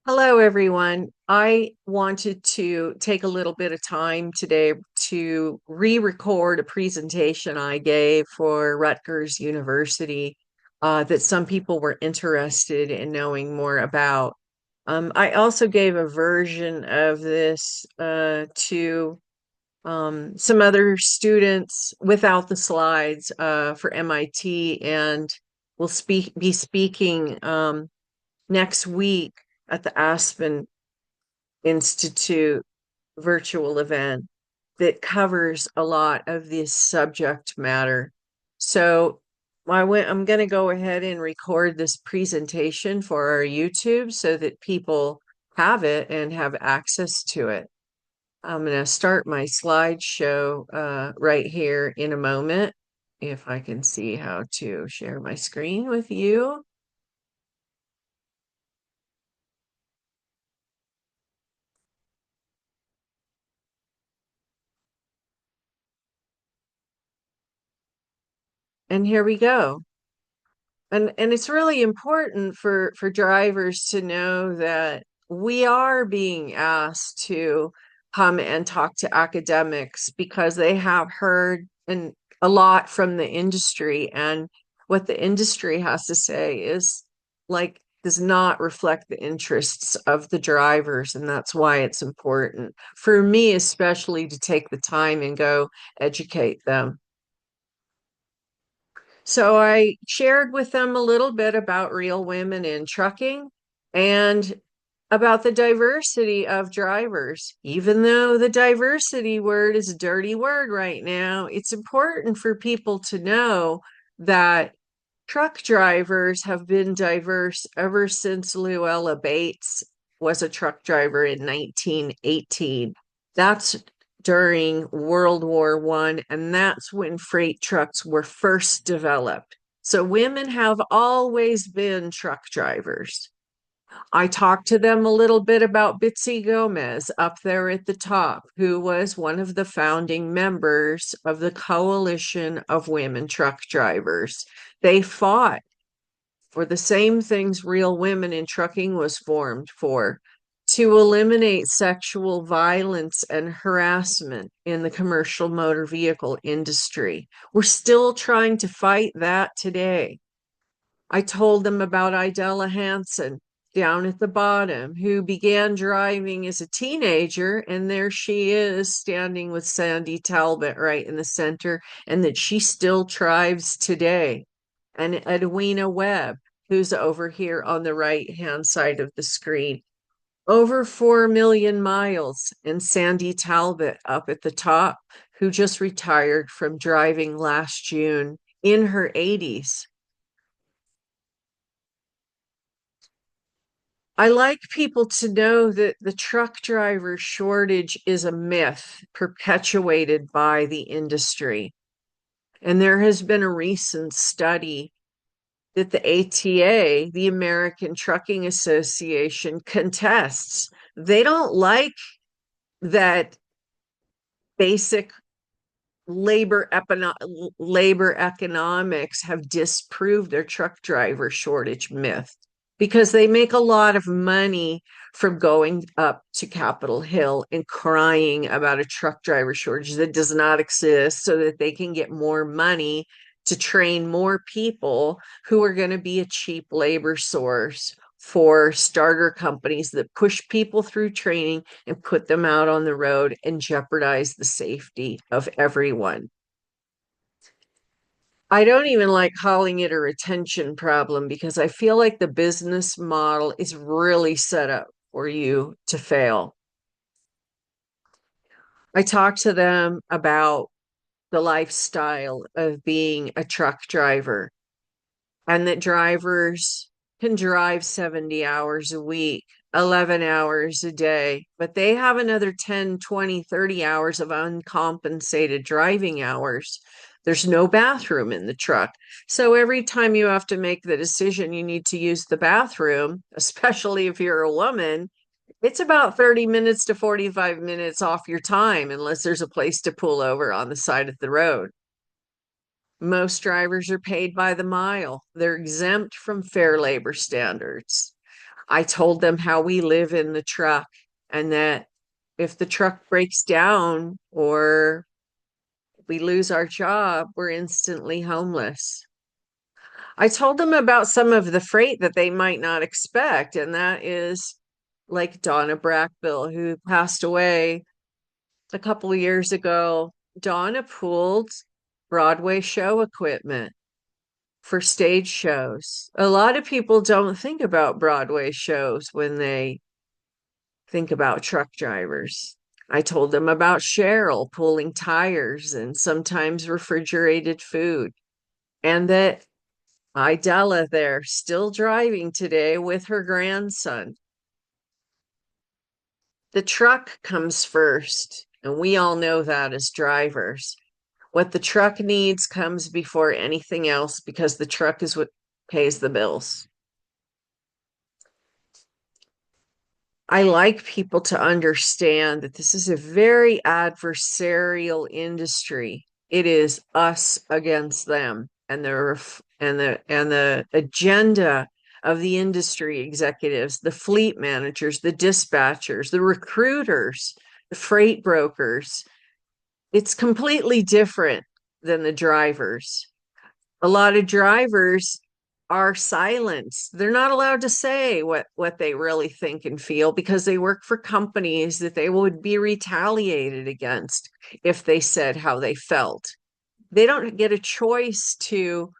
Hello, everyone. I wanted to take a little bit of time today to re-record a presentation I gave for Rutgers University that some people were interested in knowing more about. I also gave a version of this to some other students without the slides for MIT, and we'll be speaking next week at the Aspen Institute virtual event that covers a lot of this subject matter. So I'm going to go ahead and record this presentation for our YouTube so that people have it and have access to it. I'm going to start my slideshow right here in a moment, if I can see how to share my screen with you. And here we go. And it's really important for drivers to know that we are being asked to come and talk to academics because they have heard a lot from the industry, and what the industry has to say is like does not reflect the interests of the drivers, and that's why it's important for me especially to take the time and go educate them. So I shared with them a little bit about real women in trucking and about the diversity of drivers. Even though the diversity word is a dirty word right now, it's important for people to know that truck drivers have been diverse ever since Luella Bates was a truck driver in 1918. That's during World War One, and that's when freight trucks were first developed. So women have always been truck drivers. I talked to them a little bit about Bitsy Gomez up there at the top, who was one of the founding members of the Coalition of Women Truck Drivers. They fought for the same things Real Women in Trucking was formed for, to eliminate sexual violence and harassment in the commercial motor vehicle industry. We're still trying to fight that today. I told them about Idella Hansen down at the bottom, who began driving as a teenager, and there she is standing with Sandy Talbot right in the center, and that she still drives today. And Edwina Webb, who's over here on the right hand side of the screen. Over 4 million miles, and Sandy Talbot up at the top, who just retired from driving last June in her 80s. I like people to know that the truck driver shortage is a myth perpetuated by the industry. And there has been a recent study that the ATA, the American Trucking Association, contests. They don't like that basic labor economics have disproved their truck driver shortage myth because they make a lot of money from going up to Capitol Hill and crying about a truck driver shortage that does not exist so that they can get more money to train more people who are going to be a cheap labor source for starter companies that push people through training and put them out on the road and jeopardize the safety of everyone. I don't even like calling it a retention problem because I feel like the business model is really set up for you to fail. I talked to them about the lifestyle of being a truck driver and that drivers can drive 70 hours a week, 11 hours a day, but they have another 10, 20, 30 hours of uncompensated driving hours. There's no bathroom in the truck. So every time you have to make the decision you need to use the bathroom, especially if you're a woman, it's about 30 minutes to 45 minutes off your time, unless there's a place to pull over on the side of the road. Most drivers are paid by the mile. They're exempt from fair labor standards. I told them how we live in the truck and that if the truck breaks down or we lose our job, we're instantly homeless. I told them about some of the freight that they might not expect, and that is like Donna Brackbill, who passed away a couple of years ago. Donna pooled Broadway show equipment for stage shows. A lot of people don't think about Broadway shows when they think about truck drivers. I told them about Cheryl pulling tires and sometimes refrigerated food, and that Idella there still driving today with her grandson. The truck comes first, and we all know that as drivers. What the truck needs comes before anything else because the truck is what pays the bills. I like people to understand that this is a very adversarial industry. It is us against them, and the agenda of the industry executives, the fleet managers, the dispatchers, the recruiters, the freight brokers. It's completely different than the drivers. A lot of drivers are silenced. They're not allowed to say what they really think and feel because they work for companies that they would be retaliated against if they said how they felt. They don't get a choice to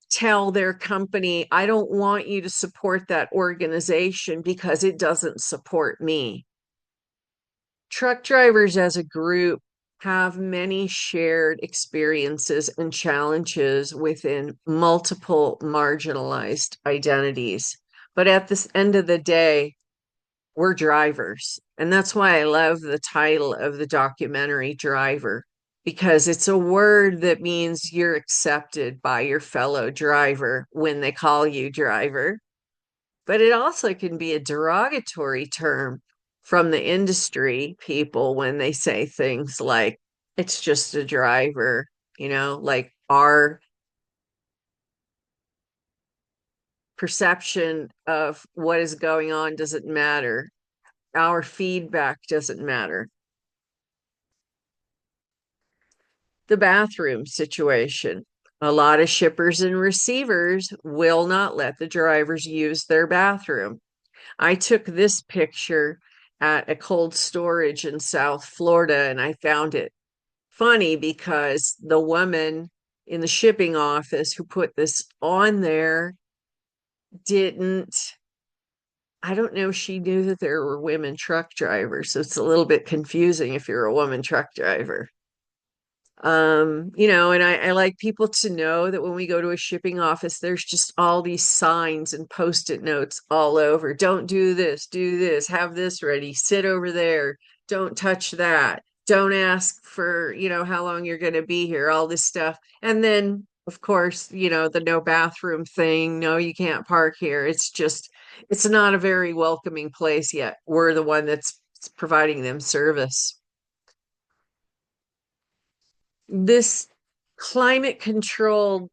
tell their company, I don't want you to support that organization because it doesn't support me. Truck drivers as a group have many shared experiences and challenges within multiple marginalized identities. But at this end of the day, we're drivers. And that's why I love the title of the documentary, Driver, because it's a word that means you're accepted by your fellow driver when they call you driver. But it also can be a derogatory term from the industry people when they say things like, it's just a driver, like our perception of what is going on doesn't matter. Our feedback doesn't matter. The bathroom situation. A lot of shippers and receivers will not let the drivers use their bathroom. I took this picture at a cold storage in South Florida and I found it funny because the woman in the shipping office who put this on there didn't, I don't know, she knew that there were women truck drivers. So it's a little bit confusing if you're a woman truck driver. And I like people to know that when we go to a shipping office, there's just all these signs and post-it notes all over. Don't do this, have this ready, sit over there, don't touch that, don't ask for, how long you're going to be here, all this stuff. And then, of course, the no bathroom thing, no, you can't park here. It's not a very welcoming place yet. We're the one that's providing them service. This climate controlled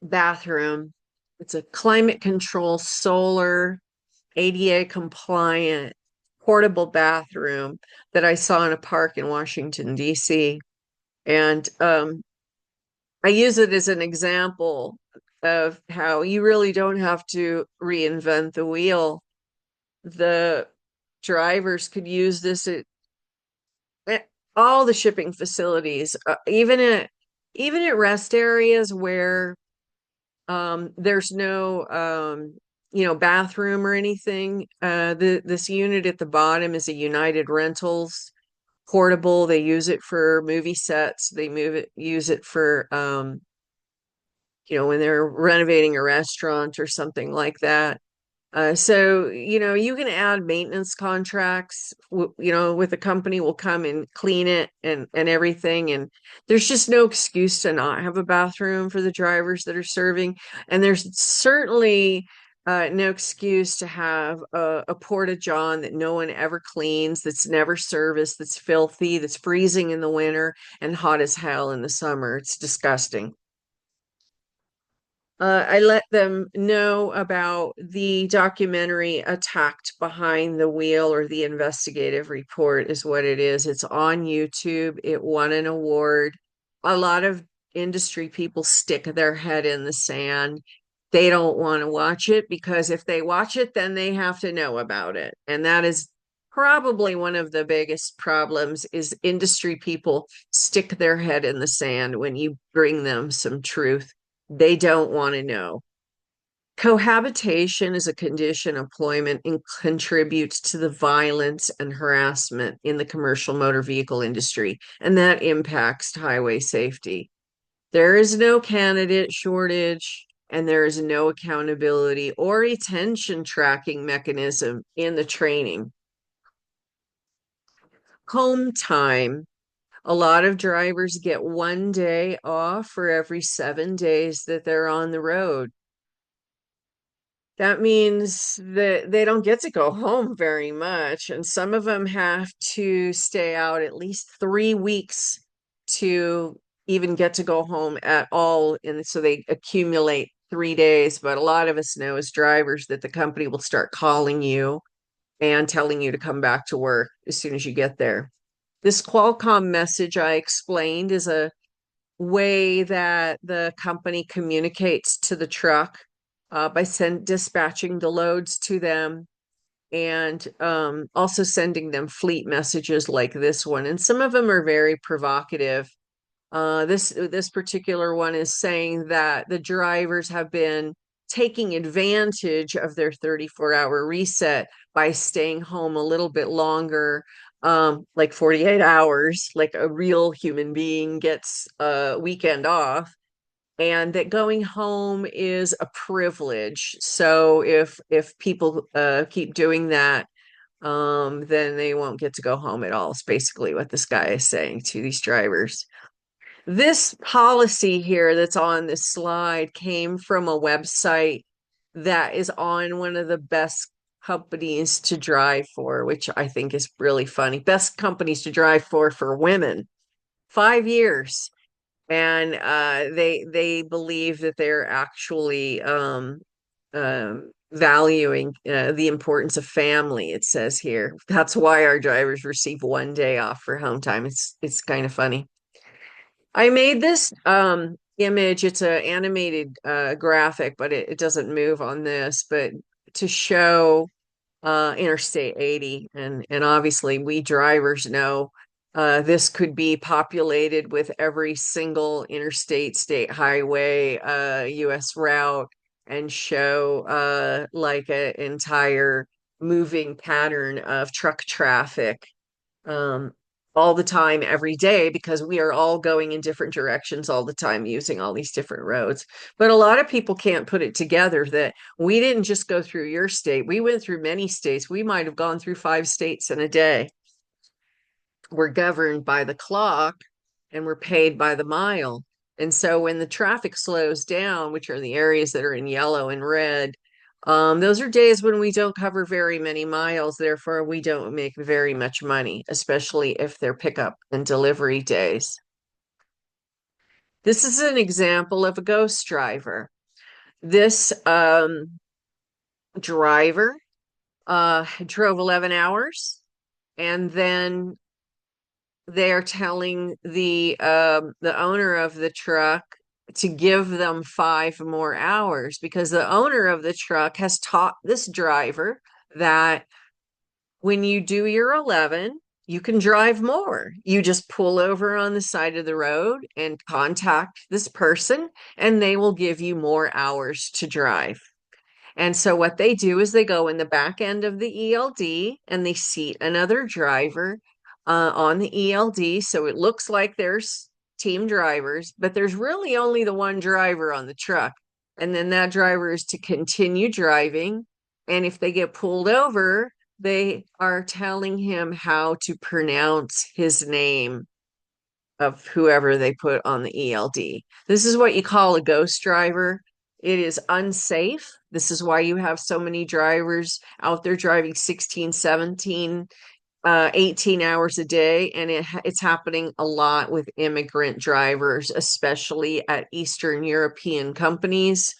bathroom, it's a climate control solar ADA compliant portable bathroom that I saw in a park in Washington DC, and I use it as an example of how you really don't have to reinvent the wheel. The drivers could use this at all the shipping facilities, even at rest areas where there's no bathroom or anything. This unit at the bottom is a United Rentals portable. They use it for movie sets. They use it for when they're renovating a restaurant or something like that. So, you can add maintenance contracts, with a company will come and clean it and everything. And there's just no excuse to not have a bathroom for the drivers that are serving. And there's certainly no excuse to have a porta-john that no one ever cleans, that's never serviced, that's filthy, that's freezing in the winter and hot as hell in the summer. It's disgusting. I let them know about the documentary Attacked Behind the Wheel, or the investigative report is what it is. It's on YouTube. It won an award. A lot of industry people stick their head in the sand. They don't want to watch it because if they watch it, then they have to know about it. And that is probably one of the biggest problems is industry people stick their head in the sand when you bring them some truth. They don't want to know. Cohabitation is a condition of employment and contributes to the violence and harassment in the commercial motor vehicle industry, and that impacts highway safety. There is no candidate shortage, and there is no accountability or retention tracking mechanism in the training. Home time. A lot of drivers get 1 day off for every 7 days that they're on the road. That means that they don't get to go home very much. And some of them have to stay out at least 3 weeks to even get to go home at all. And so they accumulate 3 days. But a lot of us know as drivers that the company will start calling you and telling you to come back to work as soon as you get there. This Qualcomm message I explained is a way that the company communicates to the truck by dispatching the loads to them and also sending them fleet messages like this one. And some of them are very provocative. This particular one is saying that the drivers have been taking advantage of their 34-hour reset by staying home a little bit longer, like 48 hours, like a real human being gets a weekend off, and that going home is a privilege. So if people keep doing that, then they won't get to go home at all. It's basically what this guy is saying to these drivers. This policy here that's on this slide came from a website that is on one of the best companies to drive for, which I think is really funny. Best companies to drive for women. 5 years. And they believe that they're actually valuing the importance of family, it says here. That's why our drivers receive 1 day off for home time. It's kind of funny. I made this image. It's an animated graphic, but it doesn't move on this, but to show Interstate 80. And obviously we drivers know this could be populated with every single interstate, state highway, US route, and show like an entire moving pattern of truck traffic um, all the time, every day, because we are all going in different directions all the time using all these different roads. But a lot of people can't put it together that we didn't just go through your state. We went through many states. We might have gone through 5 states in a day. We're governed by the clock and we're paid by the mile. And so when the traffic slows down, which are the areas that are in yellow and red, those are days when we don't cover very many miles. Therefore, we don't make very much money, especially if they're pickup and delivery days. This is an example of a ghost driver. This driver drove 11 hours, and then they're telling the owner of the truck to give them 5 more hours because the owner of the truck has taught this driver that when you do your 11, you can drive more. You just pull over on the side of the road and contact this person, and they will give you more hours to drive. And so what they do is they go in the back end of the ELD and they seat another driver on the ELD. So it looks like there's team drivers, but there's really only the one driver on the truck. And then that driver is to continue driving. And if they get pulled over, they are telling him how to pronounce his name of whoever they put on the ELD. This is what you call a ghost driver. It is unsafe. This is why you have so many drivers out there driving 16, 17, 18 hours a day. And it's happening a lot with immigrant drivers, especially at Eastern European companies.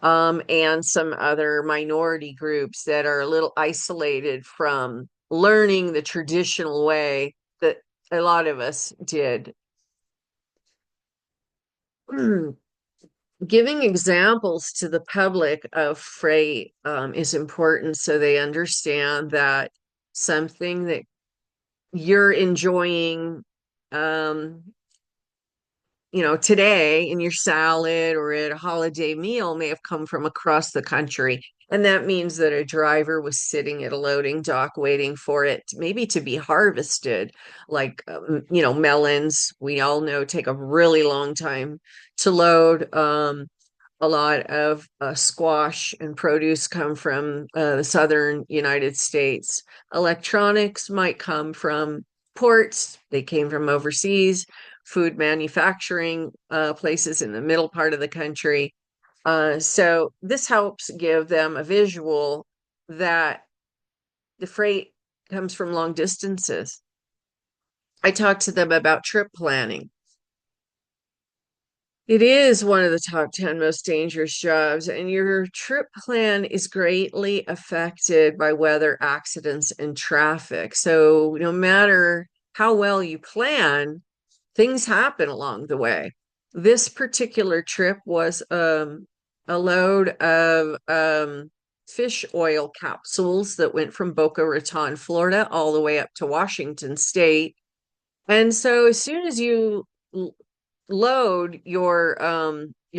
and some other minority groups that are a little isolated from learning the traditional way that a lot of us did. Giving examples to the public of freight is important so they understand that something that you're enjoying um, today in your salad or at a holiday meal may have come from across the country. And that means that a driver was sitting at a loading dock waiting for it, maybe to be harvested, like, melons, we all know take a really long time to load. A lot of squash and produce come from the southern United States. Electronics might come from ports, they came from overseas. Food manufacturing places in the middle part of the country. So this helps give them a visual that the freight comes from long distances. I talked to them about trip planning. It is one of the top 10 most dangerous jobs, and your trip plan is greatly affected by weather, accidents, and traffic. So, no matter how well you plan, things happen along the way. This particular trip was a load of fish oil capsules that went from Boca Raton, Florida, all the way up to Washington State. And so, as soon as you load your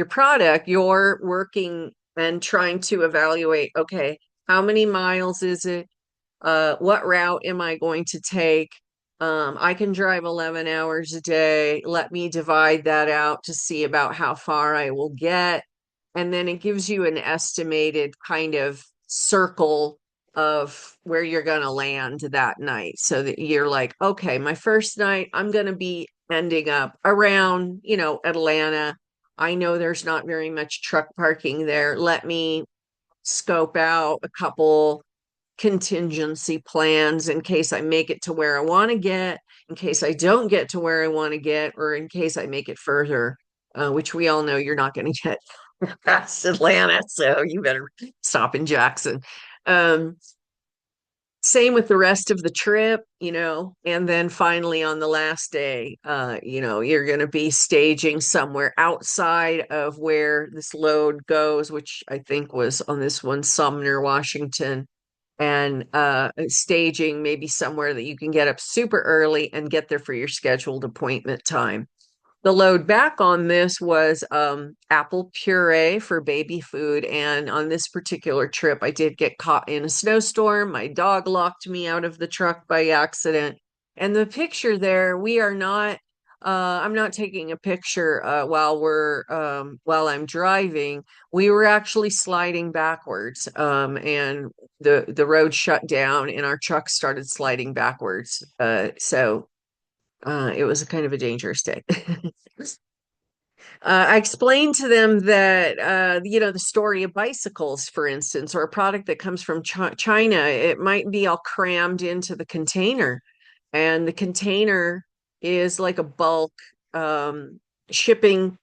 product, you're working and trying to evaluate, okay, how many miles is it? What route am I going to take? I can drive 11 hours a day. Let me divide that out to see about how far I will get. And then it gives you an estimated kind of circle of where you're going to land that night. So that you're like, okay, my first night, I'm going to be ending up around, Atlanta. I know there's not very much truck parking there. Let me scope out a couple contingency plans in case I make it to where I want to get, in case I don't get to where I want to get, or in case I make it further, which we all know you're not going to get past Atlanta. So you better stop in Jackson. Um, Same with the rest of the trip, and then finally on the last day, you're going to be staging somewhere outside of where this load goes, which I think was on this one, Sumner, Washington, and staging maybe somewhere that you can get up super early and get there for your scheduled appointment time. The load back on this was apple puree for baby food. And on this particular trip, I did get caught in a snowstorm. My dog locked me out of the truck by accident. And the picture there, I'm not taking a picture while I'm driving. We were actually sliding backwards, and the road shut down, and our truck started sliding backwards. It was a kind of a dangerous day. I explained to them that, the story of bicycles, for instance, or a product that comes from China, it might be all crammed into the container. And the container is like a bulk shipping,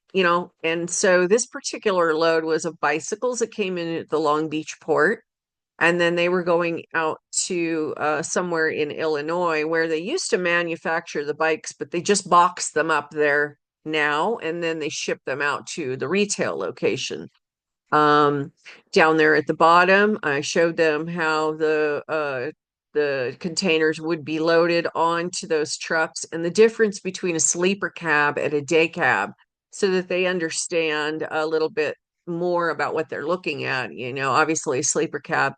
And so this particular load was of bicycles that came in at the Long Beach port. And then they were going out to somewhere in Illinois where they used to manufacture the bikes, but they just box them up there now, and then they ship them out to the retail location. Um, Down there at the bottom, I showed them how the containers would be loaded onto those trucks and the difference between a sleeper cab and a day cab, so that they understand a little bit more about what they're looking at. Obviously, a sleeper cab,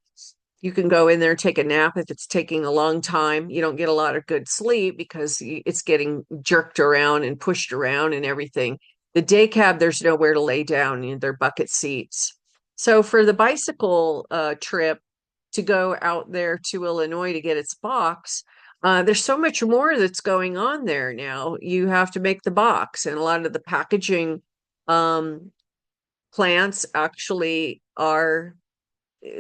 you can go in there, take a nap if it's taking a long time. You don't get a lot of good sleep because it's getting jerked around and pushed around and everything. The day cab, there's nowhere to lay down. They're bucket seats. So for the bicycle trip to go out there to Illinois to get its box, there's so much more that's going on there now. You have to make the box, and a lot of the packaging um, plants actually are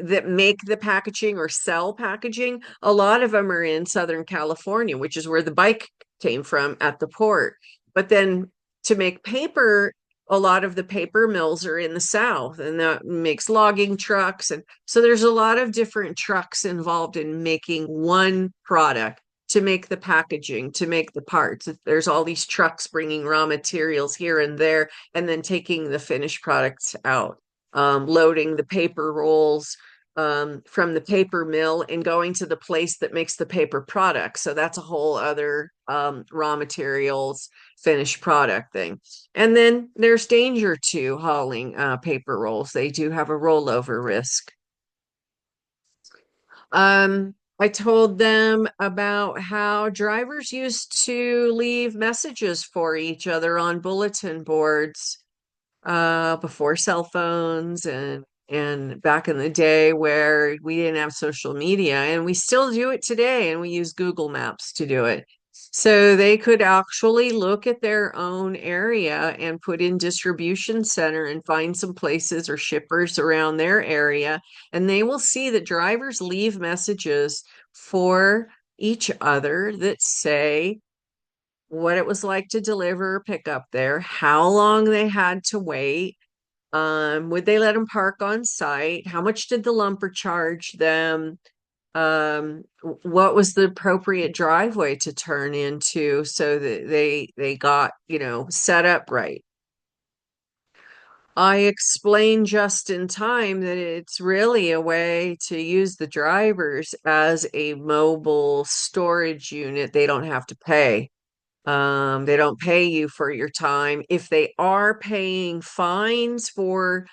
that make the packaging or sell packaging. A lot of them are in Southern California, which is where the bike came from at the port. But then to make paper, a lot of the paper mills are in the South, and that makes logging trucks. And so there's a lot of different trucks involved in making one product, to make the packaging, to make the parts. There's all these trucks bringing raw materials here and there, and then taking the finished products out, loading the paper rolls from the paper mill and going to the place that makes the paper product. So that's a whole other raw materials, finished product thing. And then there's danger to hauling paper rolls. They do have a rollover risk. I told them about how drivers used to leave messages for each other on bulletin boards before cell phones, and back in the day where we didn't have social media, and we still do it today, and we use Google Maps to do it. So they could actually look at their own area and put in distribution center and find some places or shippers around their area, and they will see that drivers leave messages for each other that say what it was like to deliver or pick up there, how long they had to wait, would they let them park on site, how much did the lumper charge them, what was the appropriate driveway to turn into so that they got, set up right. I explained just in time that it's really a way to use the drivers as a mobile storage unit. They don't have to pay. They don't pay you for your time. If they are paying fines for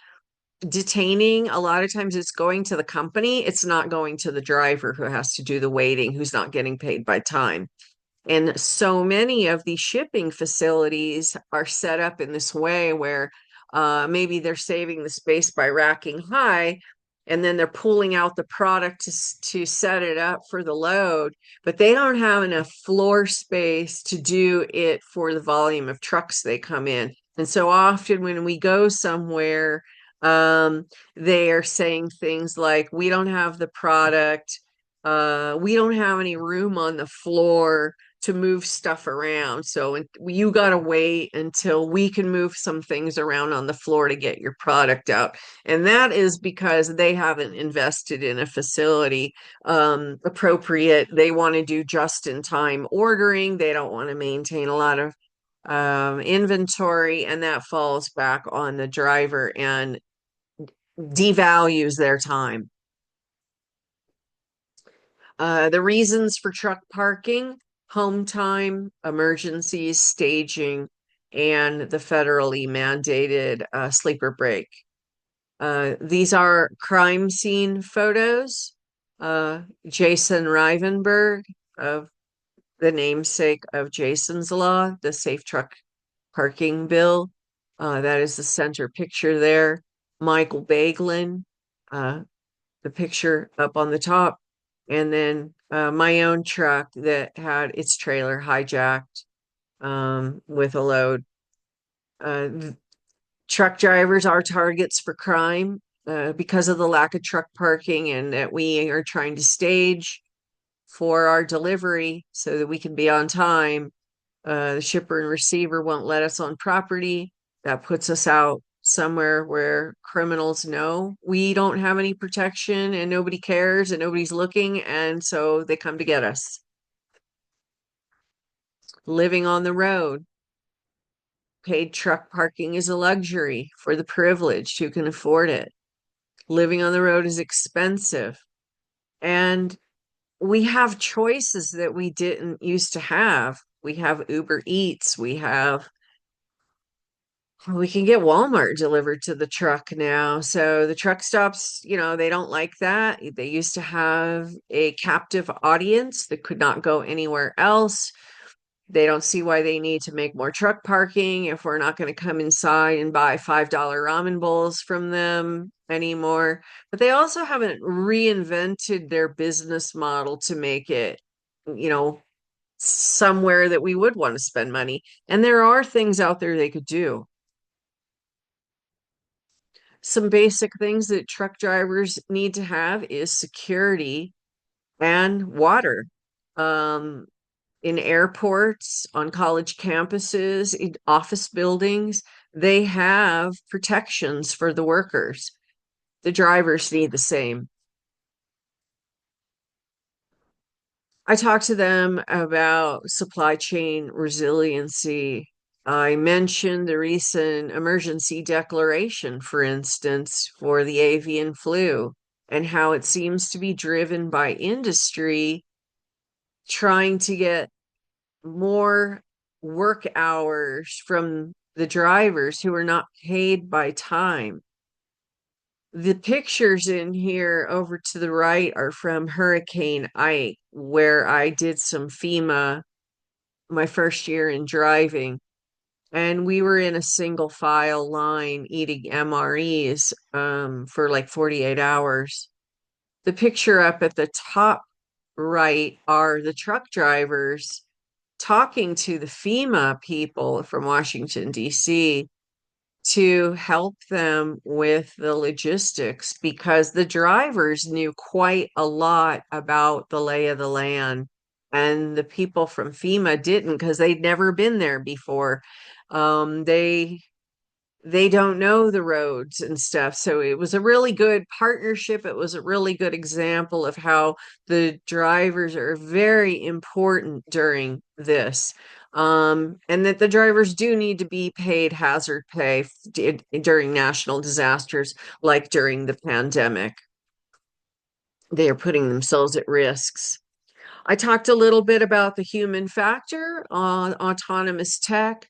detaining, a lot of times it's going to the company. It's not going to the driver who has to do the waiting, who's not getting paid by time. And so many of these shipping facilities are set up in this way where maybe they're saving the space by racking high, and then they're pulling out the product to set it up for the load, but they don't have enough floor space to do it for the volume of trucks they come in. And so often when we go somewhere, they are saying things like, we don't have the product, we don't have any room on the floor to move stuff around. So you got to wait until we can move some things around on the floor to get your product out. And that is because they haven't invested in a facility appropriate. They want to do just in time ordering. They don't want to maintain a lot of inventory, and that falls back on the driver and devalues their time. The reasons for truck parking: home time, emergencies, staging, and the federally mandated sleeper break. These are crime scene photos. Jason Rivenberg, of the namesake of Jason's Law, the safe truck parking bill. That is the center picture there. Michael Bagelin, the picture up on the top. And then my own truck that had its trailer hijacked with a load. Truck drivers are targets for crime because of the lack of truck parking, and that we are trying to stage for our delivery so that we can be on time. The shipper and receiver won't let us on property. That puts us out somewhere where criminals know we don't have any protection, and nobody cares, and nobody's looking, and so they come to get us. Living on the road. Paid truck parking is a luxury for the privileged who can afford it. Living on the road is expensive. And we have choices that we didn't used to have. We have Uber Eats. We can get Walmart delivered to the truck now. So the truck stops, they don't like that. They used to have a captive audience that could not go anywhere else. They don't see why they need to make more truck parking if we're not going to come inside and buy $5 ramen bowls from them anymore. But they also haven't reinvented their business model to make it, somewhere that we would want to spend money. And there are things out there they could do. Some basic things that truck drivers need to have is security and water. Um, in airports, on college campuses, in office buildings, they have protections for the workers. The drivers need the same. I talked to them about supply chain resiliency. I mentioned the recent emergency declaration, for instance, for the avian flu, and how it seems to be driven by industry trying to get more work hours from the drivers who are not paid by time. The pictures in here over to the right are from Hurricane Ike, where I did some FEMA my first year in driving. And we were in a single file line eating MREs for like 48 hours. The picture up at the top right are the truck drivers talking to the FEMA people from Washington, D.C. to help them with the logistics because the drivers knew quite a lot about the lay of the land. And the people from FEMA didn't because they'd never been there before. They don't know the roads and stuff. So it was a really good partnership. It was a really good example of how the drivers are very important during this. And that the drivers do need to be paid hazard pay during national disasters, like during the pandemic. They are putting themselves at risks. I talked a little bit about the human factor on autonomous tech.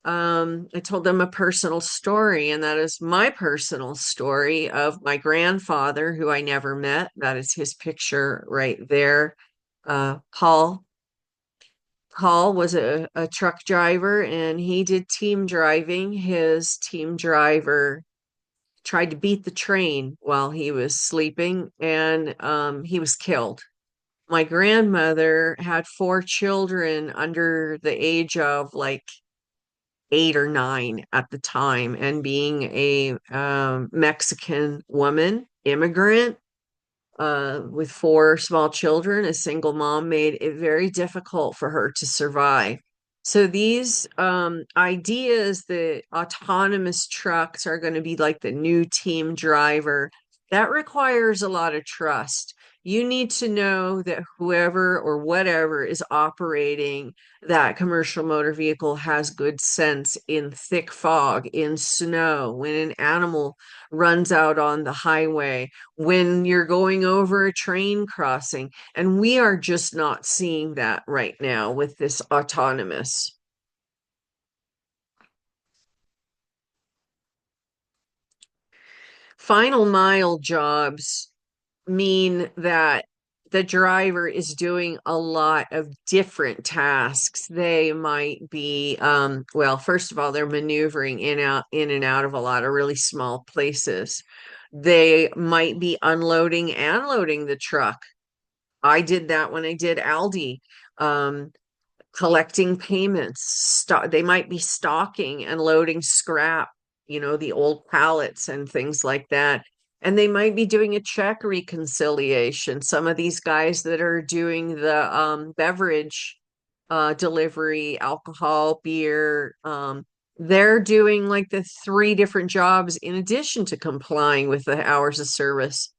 I told them a personal story, and that is my personal story of my grandfather, who I never met. That is his picture right there. Paul. Paul was a truck driver, and he did team driving. His team driver tried to beat the train while he was sleeping, and he was killed. My grandmother had four children under the age of like 8 or 9 at the time, and being a Mexican woman, immigrant, with four small children, a single mom, made it very difficult for her to survive. So these ideas that autonomous trucks are going to be like the new team driver, that requires a lot of trust. You need to know that whoever or whatever is operating that commercial motor vehicle has good sense in thick fog, in snow, when an animal runs out on the highway, when you're going over a train crossing. And we are just not seeing that right now with this autonomous. Final mile jobs mean that the driver is doing a lot of different tasks. They might be, well, first of all, they're maneuvering in and out of a lot of really small places. They might be unloading and loading the truck. I did that when I did Aldi. Um, Collecting payments. They might be stocking and loading scrap, the old pallets and things like that. And they might be doing a check reconciliation. Some of these guys that are doing the beverage delivery, alcohol, beer, they're doing like the three different jobs in addition to complying with the hours of service.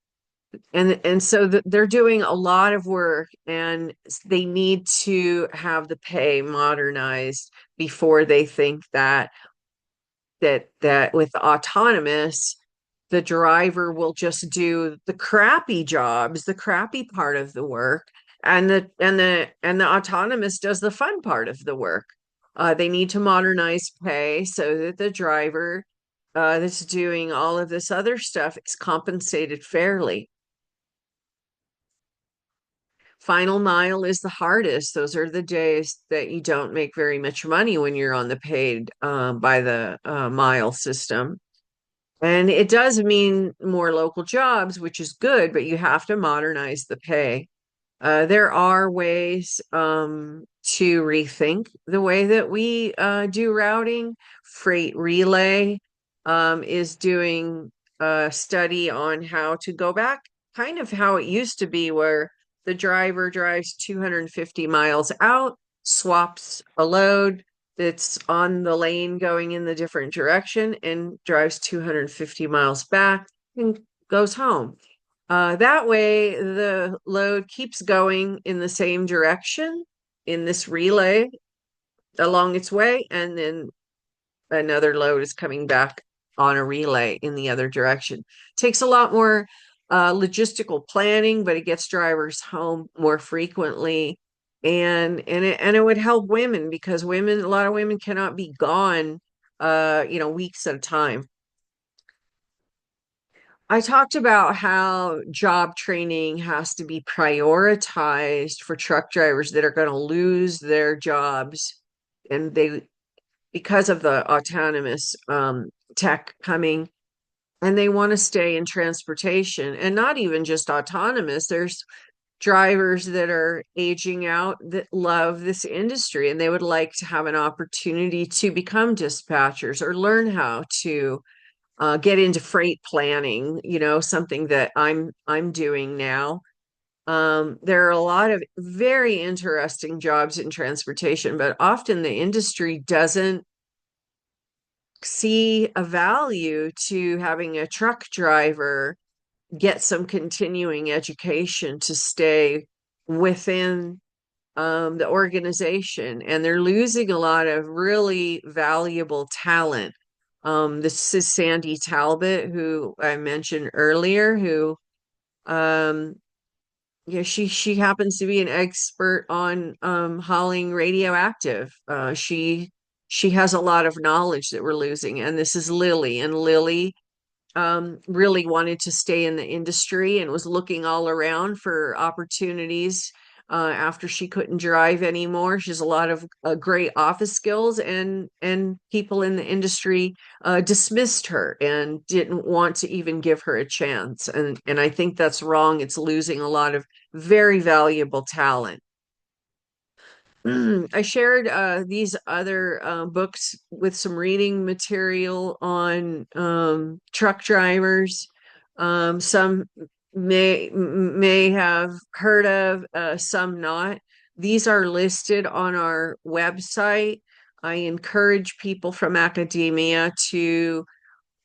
And so they're doing a lot of work, and they need to have the pay modernized before they think that with autonomous, the driver will just do the crappy jobs, the crappy part of the work, and the autonomous does the fun part of the work. They need to modernize pay so that the driver that's doing all of this other stuff is compensated fairly. Final mile is the hardest. Those are the days that you don't make very much money when you're on the paid by the mile system. And it does mean more local jobs, which is good, but you have to modernize the pay. There are ways to rethink the way that we do routing. Freight Relay is doing a study on how to go back, kind of how it used to be, where the driver drives 250 miles out, swaps a load, that's on the lane going in the different direction and drives 250 miles back and goes home. That way, the load keeps going in the same direction in this relay along its way, and then another load is coming back on a relay in the other direction. Takes a lot more logistical planning, but it gets drivers home more frequently. And it would help women because a lot of women cannot be gone weeks at a time. I talked about how job training has to be prioritized for truck drivers that are going to lose their jobs and they because of the autonomous tech coming, and they want to stay in transportation, and not even just autonomous. There's drivers that are aging out that love this industry and they would like to have an opportunity to become dispatchers or learn how to get into freight planning, something that I'm doing now. There are a lot of very interesting jobs in transportation, but often the industry doesn't see a value to having a truck driver get some continuing education to stay within the organization. And they're losing a lot of really valuable talent. This is Sandy Talbot, who I mentioned earlier, who um, yeah, she happens to be an expert on hauling radioactive. She has a lot of knowledge that we're losing, and this is Lily. And Lily really wanted to stay in the industry and was looking all around for opportunities after she couldn't drive anymore. She has a lot of great office skills, and people in the industry dismissed her and didn't want to even give her a chance. And I think that's wrong. It's losing a lot of very valuable talent. I shared these other books with some reading material on truck drivers. Some may have heard of, some not. These are listed on our website. I encourage people from academia to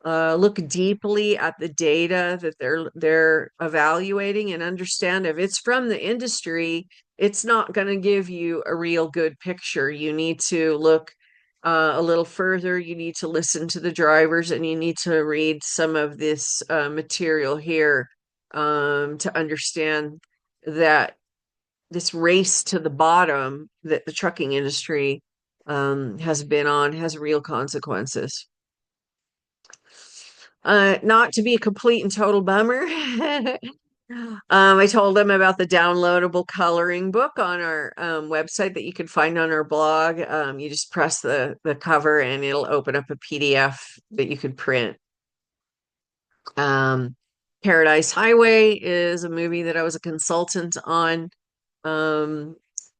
look deeply at the data that they're evaluating and understand if it's from the industry, it's not going to give you a real good picture. You need to look a little further. You need to listen to the drivers, and you need to read some of this material here to understand that this race to the bottom that the trucking industry has been on has real consequences. Not to be a complete and total bummer. I told them about the downloadable coloring book on our website that you can find on our blog. You just press the cover and it'll open up a PDF that you could print. Um, Paradise Highway is a movie that I was a consultant on. Um,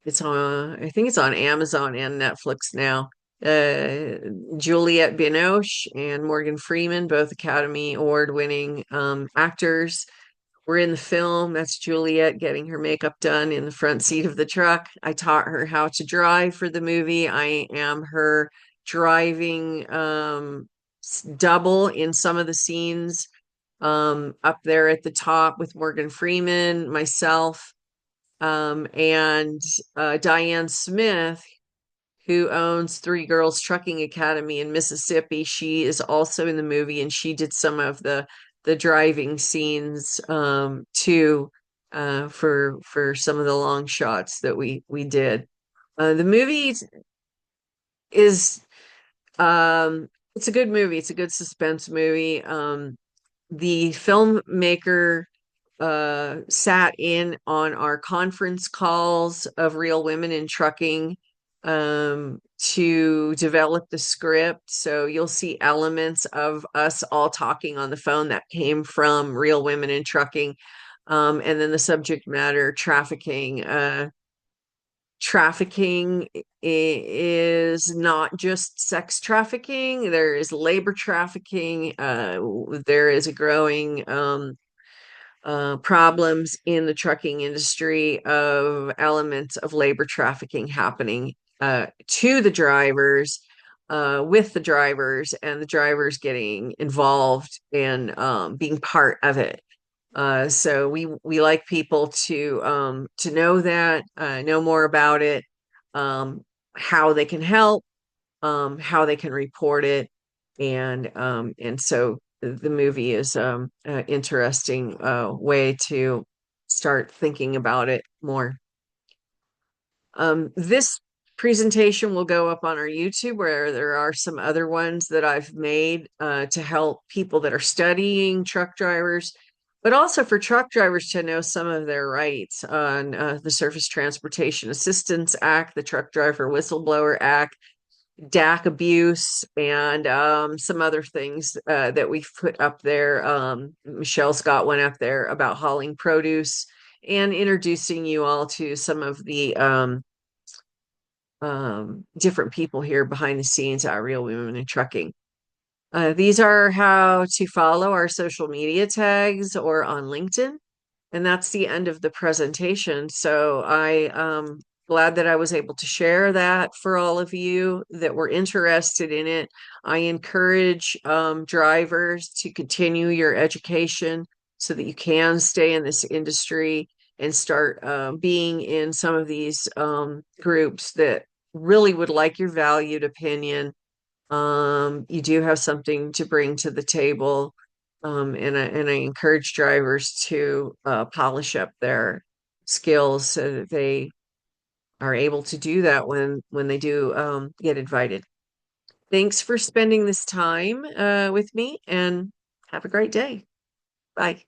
I think it's on Amazon and Netflix now. Uh, Juliette Binoche and Morgan Freeman, both Academy Award winning actors, were in the film. That's Juliette getting her makeup done in the front seat of the truck. I taught her how to drive for the movie. I am her driving double in some of the scenes up there at the top with Morgan Freeman, myself, and Diane Smith, who owns Three Girls Trucking Academy in Mississippi. She is also in the movie, and she did some of the driving scenes too, for some of the long shots that we did. The movie is it's a good movie. It's a good suspense movie. The filmmaker sat in on our conference calls of Real Women in Trucking to develop the script. So you'll see elements of us all talking on the phone that came from Real Women in Trucking. And then the subject matter, trafficking. Trafficking is not just sex trafficking. There is labor trafficking. There is a growing problems in the trucking industry of elements of labor trafficking happening. to the drivers, with the drivers, and the drivers getting involved and being part of it. So we like people to know that, know more about it, um, how they can help, how they can report it, and so the movie is an interesting way to start thinking about it more. This presentation will go up on our YouTube, where there are some other ones that I've made to help people that are studying truck drivers, but also for truck drivers to know some of their rights on the Surface Transportation Assistance Act, the Truck Driver Whistleblower Act, DAC abuse, and some other things that we've put up there. Michelle's got one up there about hauling produce and introducing you all to some of the different people here behind the scenes at Real Women in Trucking. These are how to follow our social media tags or on LinkedIn. And that's the end of the presentation. So I glad that I was able to share that for all of you that were interested in it. I encourage drivers to continue your education so that you can stay in this industry and start being in some of these groups that really would like your valued opinion. You do have something to bring to the table. And I encourage drivers to polish up their skills so that they are able to do that when they do get invited. Thanks for spending this time with me, and have a great day. Bye.